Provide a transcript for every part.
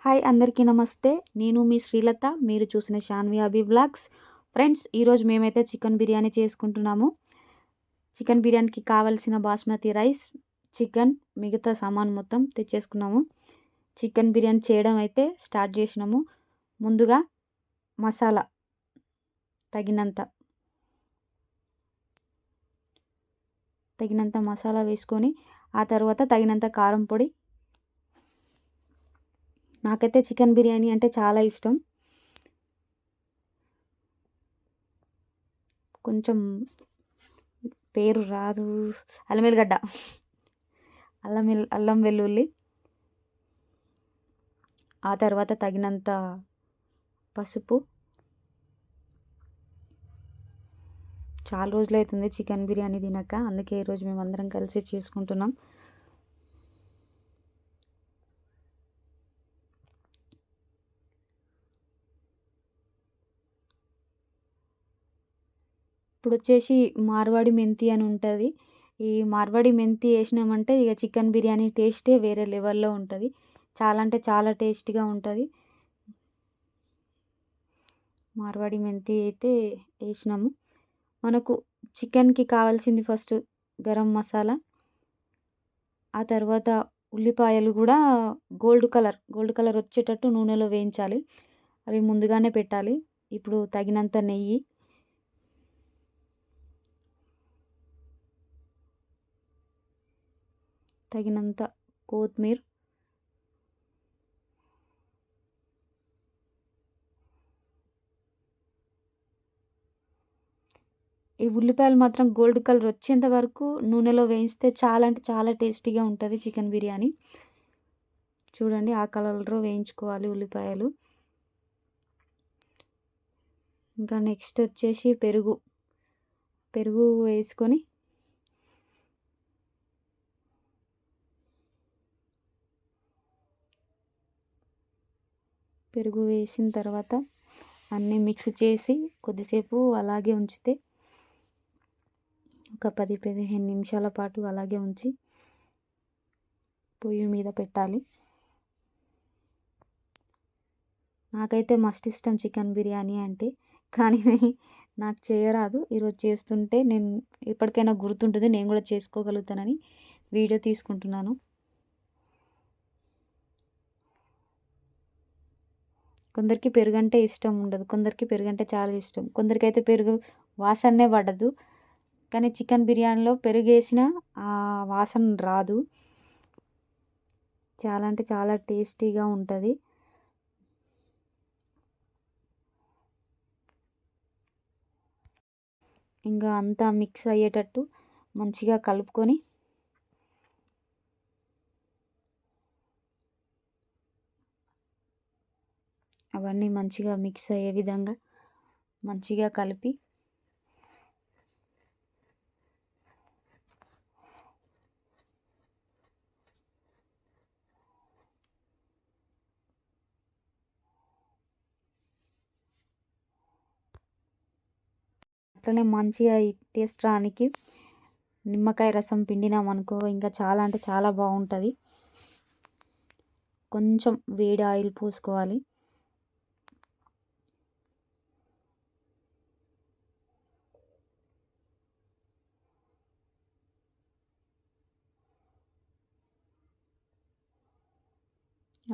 Hi అందరికీ నమస్తే. నేను మీ శ్రీలత. మీరు చూసిన షాన్వి అభి వ్లాగ్స్. ఫ్రెండ్స్, ఈరోజు మేమైతే చికెన్ బిర్యానీ చేసుకుంటున్నాము. చికెన్ బిర్యానీకి కావాల్సిన బాస్మతి రైస్, చికెన్, మిగతా సామాన్ మొత్తం తెచ్చేసుకున్నాము. చికెన్ బిర్యానీ చేయడం అయితే స్టార్ట్ చేసినాము. ముందుగా మసాలా తగినంత మసాలా వేసుకొని, ఆ తర్వాత తగినంత కారం పొడి. నాకైతే చికెన్ బిర్యానీ అంటే చాలా ఇష్టం. కొంచెం పేరు రాదు, అల్లం వెల్లిగడ్డ, అల్లం వెల్లుల్లి, ఆ తర్వాత తగినంత పసుపు. చాలా రోజులైతుంది చికెన్ బిర్యానీ తినక, అందుకే ఈరోజు మేము అందరం కలిసి చేసుకుంటున్నాం. ఇప్పుడు వచ్చేసి మార్వాడి మెంతి అని ఉంటుంది. ఈ మార్వాడి మెంతి వేసినామంటే ఇక చికెన్ బిర్యానీ టేస్టే వేరే లెవెల్లో ఉంటుంది. చాలా అంటే చాలా టేస్టీగా ఉంటుంది. మార్వాడి మెంతి అయితే వేసినాము. మనకు చికెన్కి కావాల్సింది ఫస్ట్ గరం మసాలా, ఆ తర్వాత ఉల్లిపాయలు కూడా గోల్డ్ కలర్ వచ్చేటట్టు నూనెలో వేయించాలి. అవి ముందుగానే పెట్టాలి. ఇప్పుడు తగినంత నెయ్యి, తగినంత కొత్తిమీర, ఈ ఉల్లిపాయలు మాత్రం గోల్డ్ కలర్ వచ్చేంత వరకు నూనెలో వేయిస్తే చాలా అంటే చాలా టేస్టీగా ఉంటుంది చికెన్ బిర్యానీ. చూడండి, ఆ కలర్లో వేయించుకోవాలి ఉల్లిపాయలు. ఇంకా నెక్స్ట్ వచ్చేసి పెరుగు వేసుకొని పెరుగు వేసిన తర్వాత అన్నీ మిక్స్ చేసి కొద్దిసేపు అలాగే ఉంచితే, ఒక 10-15 నిమిషాల పాటు అలాగే ఉంచి పొయ్యి మీద పెట్టాలి. నాకైతే మస్తు ఇష్టం చికెన్ బిర్యానీ అంటే, కానీ నాకు చేయరాదు. ఈరోజు చేస్తుంటే నేను ఎప్పటికైనా గుర్తుంటుంది, నేను కూడా చేసుకోగలుగుతానని వీడియో తీసుకుంటున్నాను. కొందరికి పెరుగు అంటే ఇష్టం ఉండదు, కొందరికి పెరుగు అంటే చాలా ఇష్టం. కొందరికైతే పెరుగు వాసనే పడదు. కానీ చికెన్ బిర్యానీలో పెరుగు వేసినా ఆ వాసన రాదు. చాలా అంటే చాలా టేస్టీగా ఉంటుంది. ఇంకా అంతా మిక్స్ అయ్యేటట్టు మంచిగా కలుపుకొని అవన్నీ మంచిగా మిక్స్ అయ్యే విధంగా మంచిగా కలిపి అట్లనే మంచిగా టేస్ట్ రానికి నిమ్మకాయ రసం పిండినామనుకో ఇంకా చాలా అంటే చాలా బాగుంటుంది. కొంచెం వేడి ఆయిల్ పోసుకోవాలి.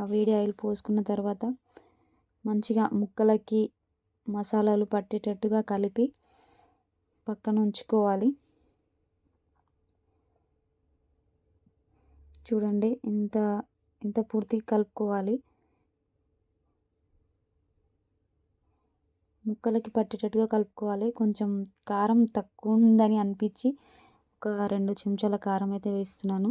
ఆ వేడి ఆయిల్ పోసుకున్న తర్వాత మంచిగా ముక్కలకి మసాలాలు పట్టేటట్టుగా కలిపి పక్కన ఉంచుకోవాలి. చూడండి, ఇంత పూర్తిగా కలుపుకోవాలి. ముక్కలకి పట్టేటట్టుగా కలుపుకోవాలి. కొంచెం కారం తక్కువ ఉందని అనిపించి ఒక 2 చెంచాల కారం అయితే వేస్తున్నాను.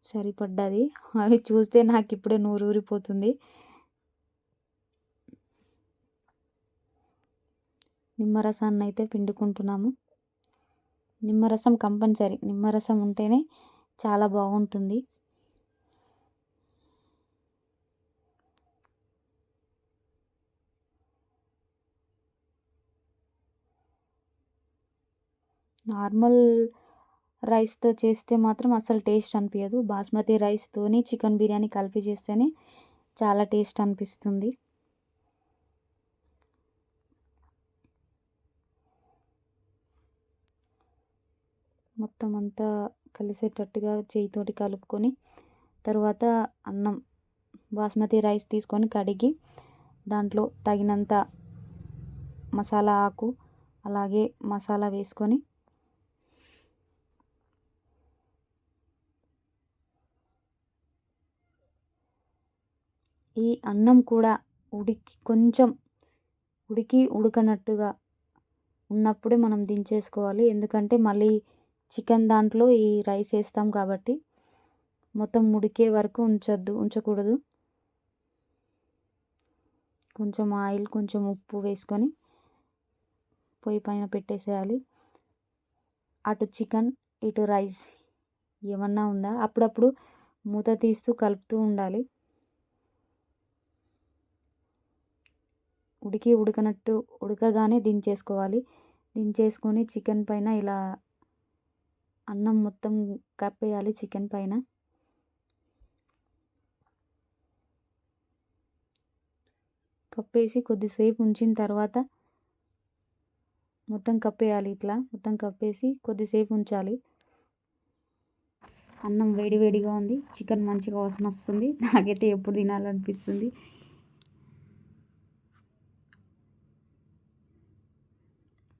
సరిపడ్డది. అవి చూస్తే నాకు ఇప్పుడే నోరూరిపోతుంది. నిమ్మరసాన్ని అయితే పిండుకుంటున్నాము. నిమ్మరసం కంపల్సరీ, నిమ్మరసం ఉంటేనే చాలా బాగుంటుంది. నార్మల్ రైస్తో చేస్తే మాత్రం అసలు టేస్ట్ అనిపించదు. బాస్మతి రైస్తోని చికెన్ బిర్యానీ కలిపి చేస్తేనే చాలా టేస్ట్ అనిపిస్తుంది. మొత్తం అంతా కలిసేటట్టుగా చేయితోటి కలుపుకొని తర్వాత అన్నం బాస్మతి రైస్ తీసుకొని కడిగి దాంట్లో తగినంత మసాలా ఆకు అలాగే మసాలా వేసుకొని ఈ అన్నం కూడా కొంచెం ఉడకనట్టుగా ఉన్నప్పుడే మనం దించేసుకోవాలి. ఎందుకంటే మళ్ళీ చికెన్ దాంట్లో ఈ రైస్ వేస్తాం కాబట్టి మొత్తం ఉడికే వరకు ఉంచకూడదు. కొంచెం ఆయిల్ కొంచెం ఉప్పు వేసుకొని పొయ్యి పైన పెట్టేసేయాలి. అటు చికెన్ ఇటు రైస్ ఏమన్నా ఉందా అప్పుడప్పుడు మూత తీస్తూ కలుపుతూ ఉండాలి. ఉడకగానే దించేసుకోవాలి. దించేసుకొని చికెన్ పైన ఇలా అన్నం మొత్తం కప్పేయాలి. చికెన్ పైన కప్పేసి కొద్దిసేపు ఉంచిన తర్వాత మొత్తం కప్పేయాలి. ఇట్లా మొత్తం కప్పేసి కొద్దిసేపు ఉంచాలి. అన్నం వేడివేడిగా ఉంది. చికెన్ మంచిగా వాసన వస్తుంది. నాకైతే ఎప్పుడు తినాలనిపిస్తుంది.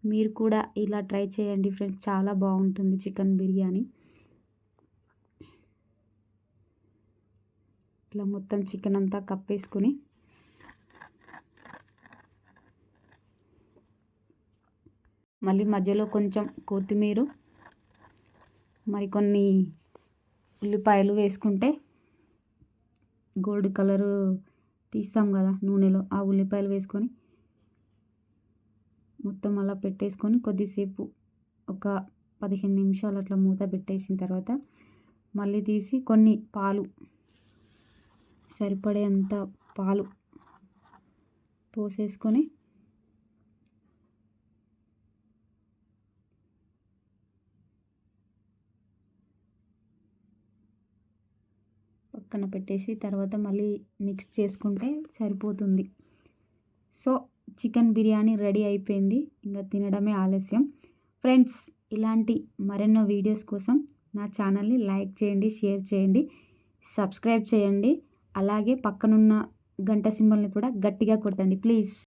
మీరు కూడా ఇలా ట్రై చేయండి ఫ్రెండ్స్. చాలా బాగుంటుంది చికెన్ బిర్యానీ. ఇట్లా మొత్తం చికెన్ అంతా కప్పేసుకొని మళ్ళీ మధ్యలో కొంచెం కొత్తిమీర మరికొన్ని ఉల్లిపాయలు వేసుకుంటే గోల్డ్ కలరు తీస్తాం కదా నూనెలో, ఆ ఉల్లిపాయలు వేసుకొని మొత్తం అలా పెట్టేసుకొని కొద్దిసేపు ఒక 15 నిమిషాలు అట్లా మూత పెట్టేసిన తర్వాత మళ్ళీ తీసి కొన్ని పాలు సరిపడేంత పాలు పోసేసుకొని పక్కన పెట్టేసి తర్వాత మళ్ళీ మిక్స్ చేసుకుంటే సరిపోతుంది. సో చికెన్ బిర్యానీ రెడీ అయిపోయింది. ఇంకా తినడమే ఆలస్యం. ఫ్రెండ్స్, ఇలాంటి మరెన్నో వీడియోస్ కోసం నా ఛానల్ని లైక్ చేయండి, షేర్ చేయండి, సబ్స్క్రైబ్ చేయండి. అలాగే పక్కనున్న గంట సింబల్ని కూడా గట్టిగా కొట్టండి ప్లీజ్.